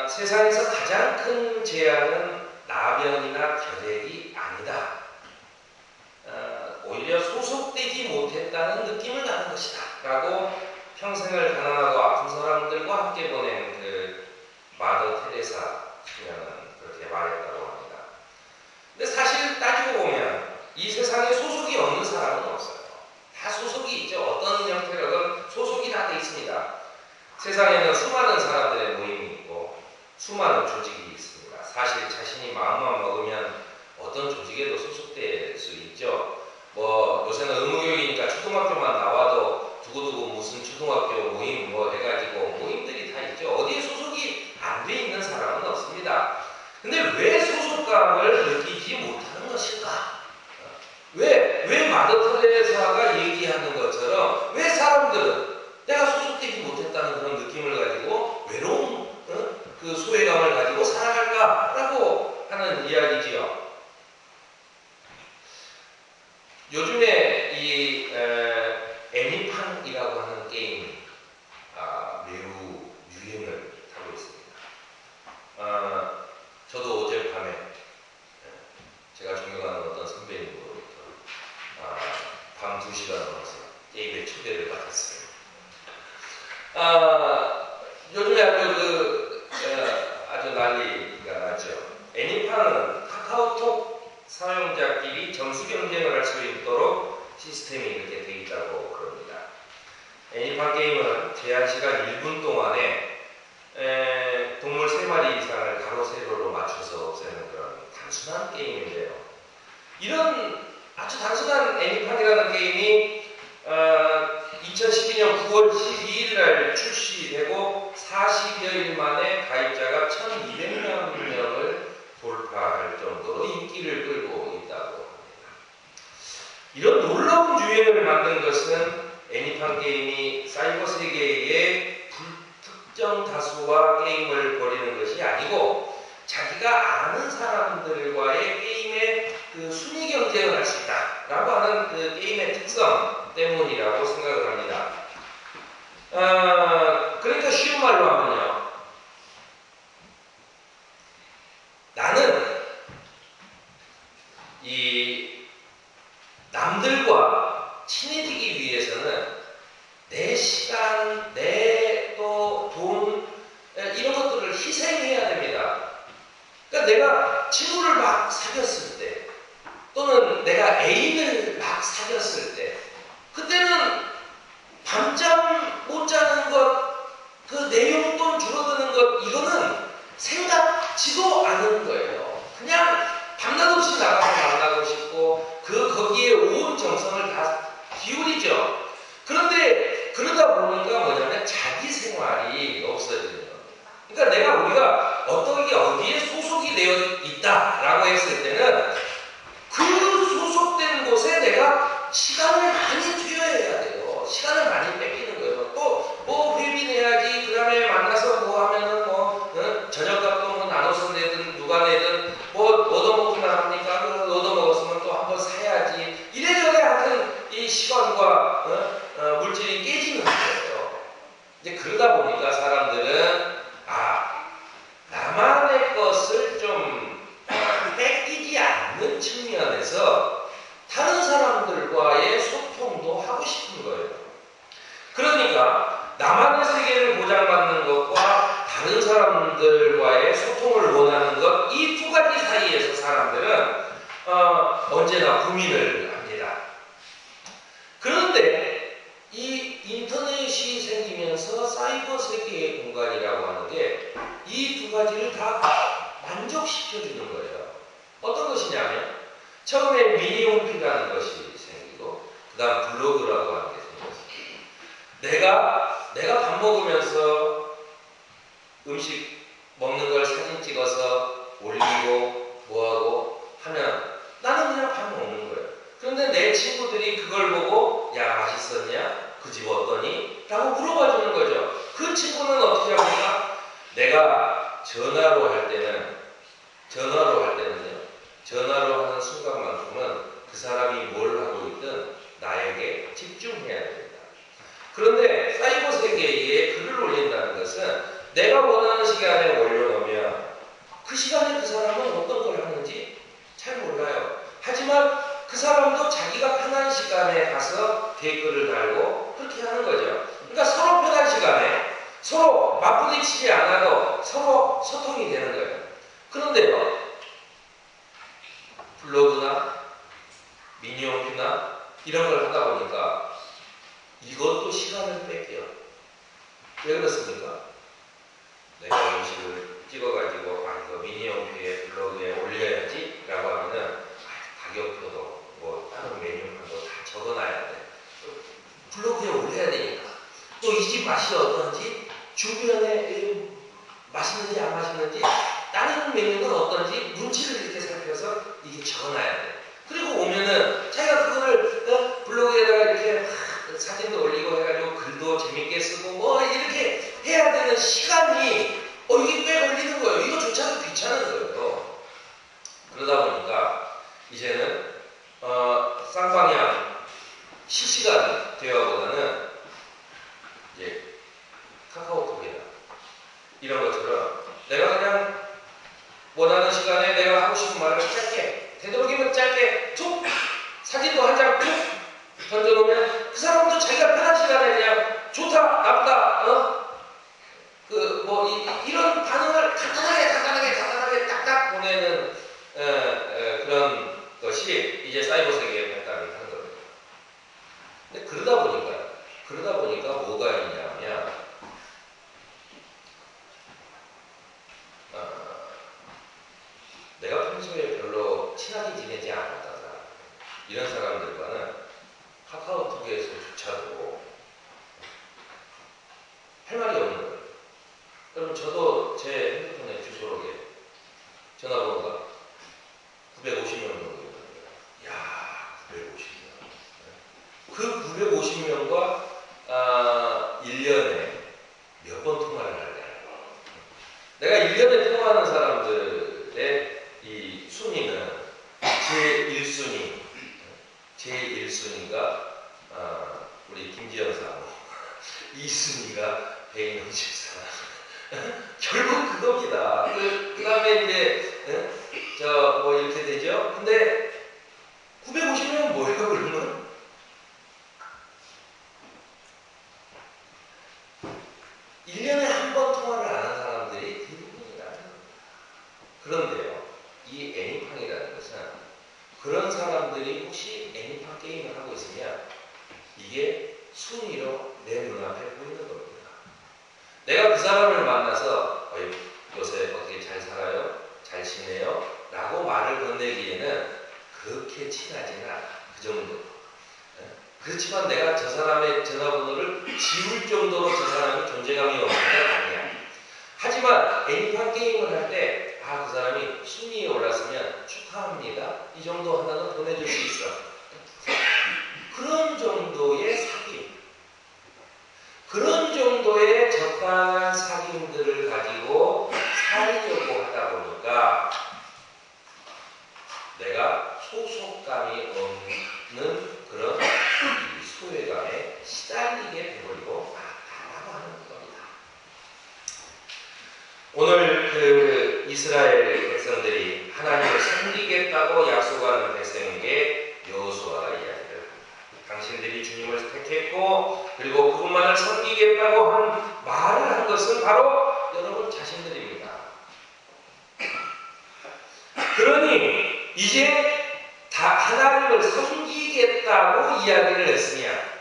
세상에서 가장 큰 재앙은 나변이나 결핵이 아니다. 오히려 소속되지 못했다는 느낌을 나는 것이다. 라고 평생을 가난하고 아픈 사람들과 함께 보낸 그 마더 테레사 수녀는 그렇게 말했다고 합니다. 근데 사실 따지고 보면 이 세상에 소속이 없는 사람은 없어요. 다 소속이 있죠. 어떤 형태로든 소속이 다 돼 있습니다. 세상에는 수많은 사람들의 모임이 있고 수많은 조직이 있습니다. 사실 자신이 마음만 먹으면 어떤 조직에도 소속될 수 있죠. 뭐 요새는 의무교육이니까 초등학교만 나와도 두고두고 무슨 초등학교 모임 뭐 해가지고 모임들이 다 있죠. 어디에 소속이 안 돼 있는 사람은 없습니다. 근데 왜 소속감을 느끼지 못하는 것인가? 왜 마더 테레사가 얘기하는 것처럼 왜 사람들은 내가 소속되지 못했다는 그런 느낌을 가지고 외로운 그 소외감을 가지고 살아갈까라고 하는 이야기지요. 요즘에 이 애니팡이라고 하는 게임이 매우 유행을 하고 있습니다. 저도 어젯밤에 제가 존경하는 어떤 선배님으로부터 밤 2시가 넘어서 게임에 초대를 받았어요. 요즘에 아주 난리가 나죠. 애니팡은 카카오톡 사용자끼리 점수 경쟁을 할 수 있도록 시스템이 이렇게 되어 있다고 그럽니다. 애니팡 게임은 제한 시간 1분 동안에 동물 3마리 이상을 가로 세로로 맞춰서 없애는 그런 단순한 게임인데요. 이런 아주 단순한 애니팡이라는 게임이 2012년 9월 12일 날 출시되고 40여일 만에 가입자가 1200만 명을 돌파할 정도로 인기를 끌고 있다고 합니다. 이런 놀라운 유행을 만든 것은 애니팡 게임이 사이버 세계의 불특정 다수와 게임을 벌이는 것이 아니고 자기가 아는 사람들과의 게임의 그 순위 경쟁을 할 수 있다 라고 하는 그 게임의 특성 때문이라고 생각을 합니다. 그러니까 쉬운 말로 하면요, 나는 이 남들과 친해지기 위해서는 내 시간, 내 또 돈 이런 것들을 희생해야 됩니다. 그러니까 내가 친구를 막 사귀었을 때 또는 내가 애인을 막 사귀었을 때 그때는 밤잠 못 자는 것, 그 내 용돈 줄어드는 것 이거는 생각지도 않은 거예요. 그냥 밤낮 없이 나가서 만나고 싶고 거기에 온 정성을 다 기울이죠. 그런데 그러다 보니까 뭐냐면 자기 생활이 없어지는 겁니다. 그러니까 우리가 어디에 소속이 되어 있다라고 했을 때는 그 소속된 곳에 내가 시간을 많이 투여해야 돼요. 시간을 많이 뺏기는 거예요. 또 뭐 회비 내야지, 그 다음에 만나서 뭐 하면은 저녁값도 뭐 나눠서 내든 누가 내든 뭐 얻어먹으면 합니까? 얻어먹었으면 또 한번 사야지. 이래저래 하여튼 이 시간과 물질이 깨지는 거예요. 이제 그러다 보니까 사람들은 나만의 것을 좀 뺏기지 않는 측면에서 다른 사람들과의 소통도 하고 싶은 거예요. 그러니까 나만의 세계를 보장받는 것과 다른 사람들과의 소통을 원하는 것, 이 두 가지 사이에서 사람들은 언제나 고민을 합니다. 그런데 이 인터넷이 생기면서 사이버 세계의 공간이라고 하는 게 이 두 가지를 다 만족시켜주는 거예요. 어떤 것이냐면 처음에 미니홈피라는 것이 생기고 그 다음 블로그라고 하는 게 생겼어요. 내가 밥 먹으면서 음식 먹는 걸 사진 찍어서 올리고 뭐하고 하면 나는 그냥 밥 먹는 거예요. 그런데 내 친구들이 그걸 보고 야 맛있었냐? 그 집 어떠니? 라고 물어봐 주는 거죠. 그 친구는 어떻게 합니까? 내가 전화로 할 때는요, 전화로 하는 순간만큼은 그 사람이 뭘 하고 있든 나에게 집중해야 됩니다. 그런데 사이버 세계에 글을 올린다는 것은 내가 원하는 시간에 올려놓으면 그 시간에 그 사람은 어떤 걸 하는지 잘 몰라요. 하지만 그 사람도 자기가 편한 시간에 가서 댓글을 달고 그렇게 하는 거죠. 그러니까 서로 편한 시간에 서로 맞부딪히지 않아도 서로 소통이 되는 거예요. 그런데요, 블로그나 미니홈피나 이런 걸 하다 보니까 이것도 시간을 뺏겨요. 왜 그렇습니까? 내가 음식을 찍어가지고 이거 미니홈피에 블로그에 올려야지 라고 하면은 가격표도 뭐 다른 메뉴판도 다 적어놔야 돼. 블로그에 올려야 되니까. 또 이 집 맛이 어떤지, 주변에 맛있는지 안 맛있는지, 다른 메뉴는 어떤지 눈치를 이렇게 살펴서 이게 적어놔야 돼. 그리고 오면은 자기가 그거를 블로그에다가 이렇게 사진도 올리고 해가지고 글도 재밌게 쓰고 뭐 이렇게 해야 되는 시간이 이게 꽤 걸리는 거예요. 이거조차도 귀찮은 거예요. 그러다 보니까 이제는 쌍방향 실시간 대화보다는 이제 카카오톡이나 이런 것처럼 내가 그냥 원하는 시간에 내가 하고 싶은 말을 짧게, 되도록이면 짧게 툭 사진도 한 장 툭 던져놓으면 그 사람도 자기가 편한 시간에 그냥 좋다 나쁘다 이런 반응을 간단하게 딱딱 보내는 그런 것이 이제 사이버 세계에 발달을 하는 겁니다. 근데 그러다 보니까 뭐가 있냐면 내가 평소에 별로 친하게 지내지 않았던 사람, 이런 사람들과는 카카오톡에서조차도 할 말이 없는 거예요. 그럼 저도 제 핸드폰에 주소록에 전화번호가 950명 정도 있는데, 야, 950명. 그 950명과 1년에 몇 번 통화를 할까요? 내가 1년에 통화하는 사람들의 이 순위는 제1순위가 우리 김지현 사람, 2순위가 배인영 집사람. 결국 그겁니다. 그 다음에 이제 뭐 이렇게 되죠. 근데 950명은 뭐예요, 그러면? (1년에) 한 번 통화를 안 하는 사람들이 대부분이라는 겁니다. 그런데요, 이 애니팡이라는 것은 그런 사람들이 혹시 애니팡 게임을 하고 있으면 이게 순위로 내 눈앞에 보이는 겁니다. 내가 그 사람을 만나서 요새 어떻게 잘 살아요? 잘 지내요? 라고 말을 건네기에는 그렇게 친하지는 않아. 그 정도. 그렇지만 내가 저 사람의 전화번호를 지울 정도로 저 사람이 존재감이 없는 건 아니야. 하지만 애니팡 게임을 할 때 그 사람이 순위에 올랐으면 축하합니다. 이 정도 하나는 보내줄 수 있어. 그런 정도의 사귐, 그런 정도의 적당한 사귐들을 가지고 살려고 하다 보니까 내가 소속감이 없는 그런 소외감에 시달리게 되버리고 말았다라고 하는 겁니다. 오늘 그 이스라엘 백성들이 하나님을 섬기겠다고 약속하는 백성에게 여호수아가 이야기를 합니다. 당신들이 주님을 택했고 그리고 그분만을 섬기겠다고 한 말을 한 것은 바로 여러분 자신들입니다. 그러니 이제 다 하나님을 섬기겠다고 이야기를 했으면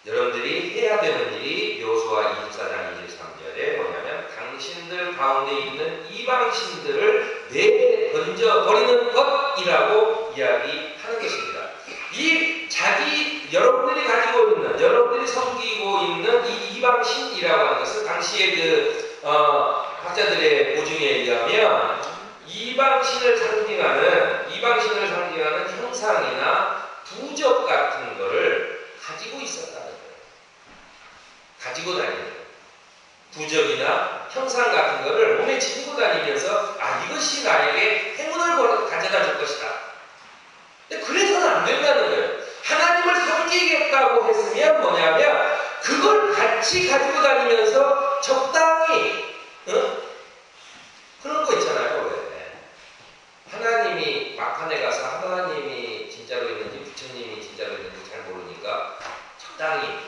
여러분들이 해야 되는 일이 여호수아 24장 23절에 뭐냐면 당신들 가운데 있는 이방신들을 내던져 버리는 것이라고 이야기하는 것입니다. 여러분들이 가지고 있는, 여러분들이 섬기고 있는 이 이방신이라고 하는 것은 당시의 그 학자들의 보증에 의하면 이방신을 상징하는 형상이나 부적 같은 것을 가지고 있었다는 거예요. 가지고 다니는 거예요. 부적이나 형상 같은 것을 몸에 지니고 다니면서 이것이 나에게 행운을 가져다 줄 것이다. 근데 그래서는 안 된다는 거예요. 하나님을 섬기겠다고 했으면 뭐냐면 그 그걸 같이 가지고 다니면서 적당히 그런 거 있잖아요. 왜? 하나님이 막판에 가서 하나님이 진짜로 있는지 부처님이 진짜로 있는지 잘 모르니까 적당히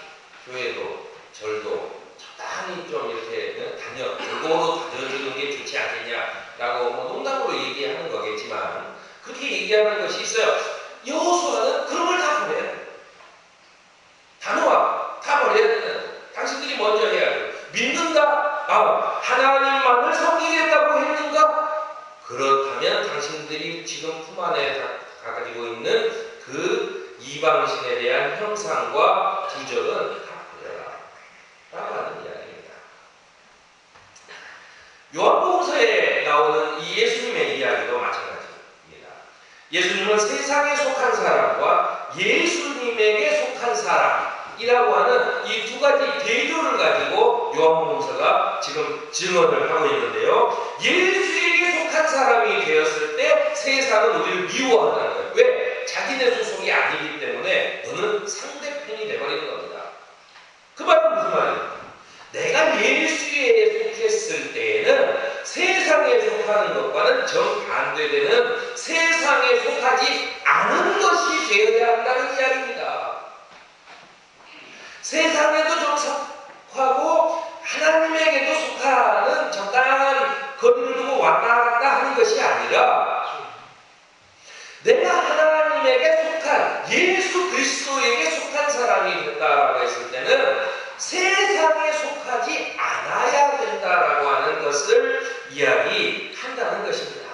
교회도 절도 적당히 좀 이렇게 골고루 다녀주는 게 좋지 않겠냐라고 뭐 농담으로 얘기하는 거겠지만 그렇게 얘기하는 것이 있어요. 여호수아는 그런 걸 다 버려야 돼요. 단호하 다 버려야 되는 당신들이 먼저 해야 돼요. 믿는다? 하나님만을 섬기겠다고 했는가? 그렇다면 당신들이 지금 품 안에 가지고 있는 그 이방신에 대한 형상과 부적은 다 버려라 라고 하는 이야기입니다. 요한복음서에 나오는 이 예수님의 이야기도 마찬가지입니다. 예수님은 세상에 속한 사람과 예수님에게 속한 사람이라고 하는 이 두 가지 대조를 가지고 요한복음서가 지금 증언을 하고 있는데요. 예수에게 속한 사람이 되었을 때 세상은 우리를 미워한다는 거예요. 왜? 자기네 소속이 아니기 때문에 너는 상대편이 되어버리는 겁니다. 그 말은 무슨 말이에요? 내가 예수에 속했을 때에는 세상에 속하는 것과는 정반대되는 세상에 속하지 않은 것이 되어야 한다는 이야기입니다. 세상에도 좀 속하고 하나님에게도 속하는 적당한 거리를 두고 왔다 갔다 하는 것이 아니라 내가 하나님에게 속한 예수 그리스도에게 속한 사람이 된다라고 했을 때는 세상에 속하지 않아야 된다라고 하는 것을 이야기한다는 것입니다.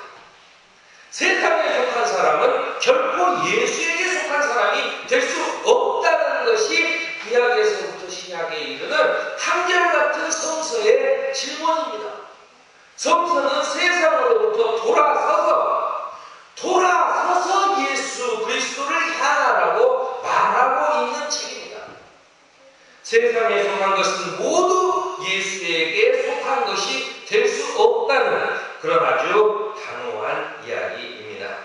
세상에 속한 사람은 결코 예수에게 속한 사람이 될 수 없다는 것이 구약에서부터 신약에 이르는 한결같은 성서의 질문입니다. 성서는 세상으로부터 돌아서서 예수 그리스도를 향하라고 말하고 있는 책입니다. 세상에 속한 것은 모두 예수에게 속한 것이 될 수 없다는 그런 아주 단호한 이야기입니다.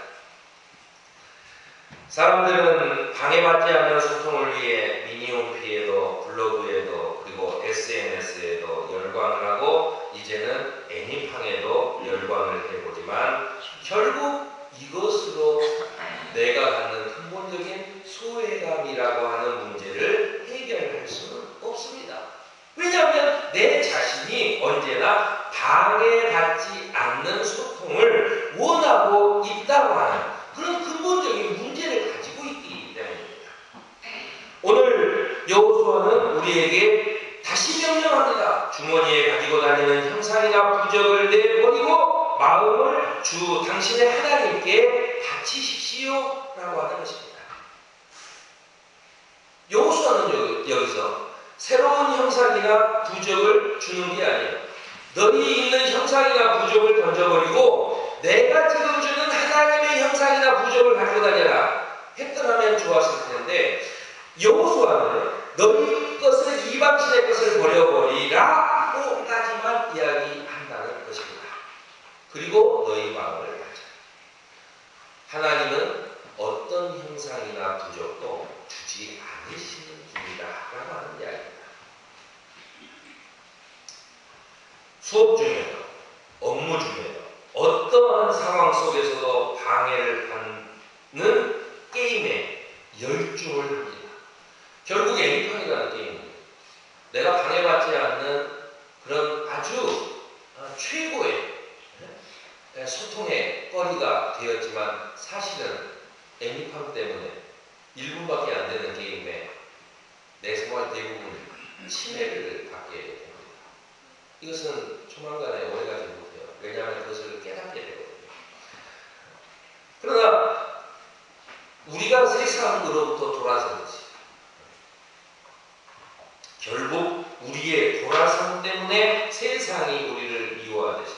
사람들은 방해받지 않는 소통을 위해 미니홈피에도 블로그에도 그리고 SNS에도 열광을 하고 이제는 애니팡에도 열광을 해보지만 결국 이것으로 내가 갖는 근본적인 소외감이라고 하는 문제를 해결할 수는 없습니다. 왜냐하면 내 자신이 언제나 방해받지 않는 소통을 원하고 있다고 하는 그런 근본적인 문제를 가지고 있기 때문입니다. 오늘 여호수아는 우리에게 다시 명령합니다. 주머니에 가지고 다니는 형상이나 부적을 내버리고 마음을 주 당신의 하나님께 바치십시오 라고 하는 것입니다. 여호수아는 여기서 새로운 형상이나 부적을 주는 게 아니에요. 너희 있는 형상이나 부적을 던져버리고 내가 지금 주는 하나님의 형상이나 부적을 가지고 다녀라 했더라면 좋았을 텐데 여호수아는 너희 것을 이방신의 것을 버려버리라고까지만 이야기한다는 것입니다. 그리고 너희 마음을 가져. 하나님은 어떤 형상이나 부적도 주지 않으시는 분이다 라고 하는 이야기입니다. 수업 중에도 업무 중에도 어떠한 상황 속에서도 방해를 받는 게임에 열중을 합니다. 결국 애니팡이라는 게임입니다. 내가 방해받지 않는 그런 아주 최고의 소통의 거리가 되었지만 사실은 애니팡 때문에 1분밖에 안 되는 게임에 내 생활 대부분 침해를 받게 됩니다. 이것은 조만간에 오래가지 못해요. 왜냐하면 그것을 깨닫게 되거든요. 그러나 우리가 세상으로부터 돌아서는지 결국 우리의 돌아선 때문에 세상이 우리를 미워하듯이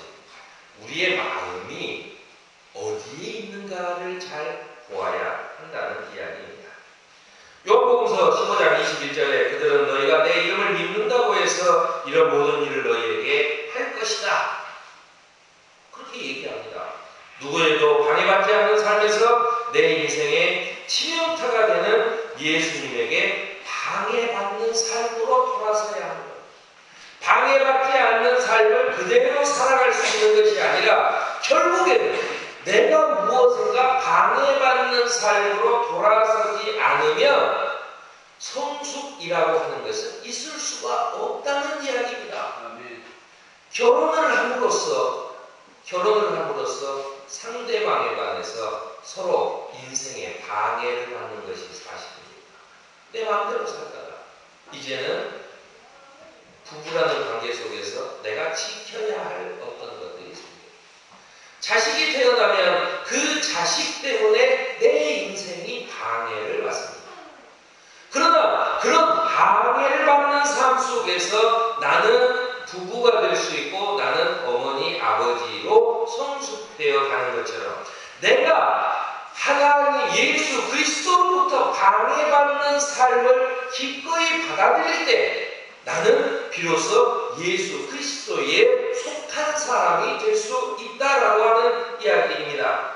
우리의 마음이 어디에 있는가를 잘 보아야 한다는 이야기입니다. 요한복음서 15장 21절에 그들은 너희가 내 이름을 믿는다고 해서 이런 모든 일을 너희에게 할 것이다. 그렇게 얘기합니다. 누구에도 방해받지 않는 삶에서 내 인생의 치명타가 되는 예수님에게 방해받는 삶으로 삶을 그대로 살아갈 수 있는 것이 아니라 결국에는 내가 무엇인가 방해받는 삶으로 돌아서지 않으면 성숙이라고 하는 것은 있을 수가 없다는 이야기입니다. 결혼을 함으로써 상대방에 관해서 서로 인생에 방해를 받는 것이 사실입니다. 내 마음대로 살다가 이제는 부부라는 관계 속에서 내가 지켜야 할 어떤 것들이 있습니다. 자식이 태어나면 그 자식 때문에 내 인생이 방해를 받습니다. 그러나 그런 방해를 받는 삶 속에서 나는 부부가 될 수 있고 나는 어머니, 아버지로 성숙되어 가는 것처럼 내가 하나님 예수 그리스도로부터 방해받는 삶을 기꺼이 받아들일 때 나는 비로소 예수 그리스도에 속한 사람이 될 수 있다라고 하는 이야기입니다.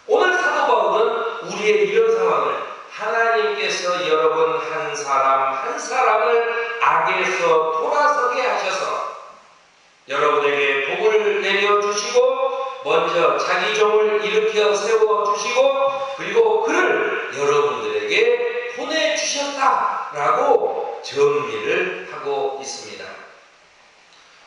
오늘 사도 바울은 우리의 이런 상황을 하나님께서 여러분 한 사람 한 사람을 악에서 돌아서게 하셔서 여러분에게 복을 내려주시고 먼저 자기 종을 일으켜 세워주시고 그리고 그를 여러분들에게 보내주셨다라고 정리를 하고 있습니다.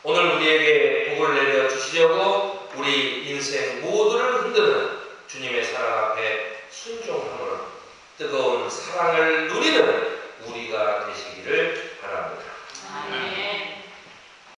오늘 우리에게 복을 내려주시려고 우리 인생 모두를 흔드는 주님의 사랑 앞에 순종함으로 뜨거운 사랑을 누리는 우리가 되시기를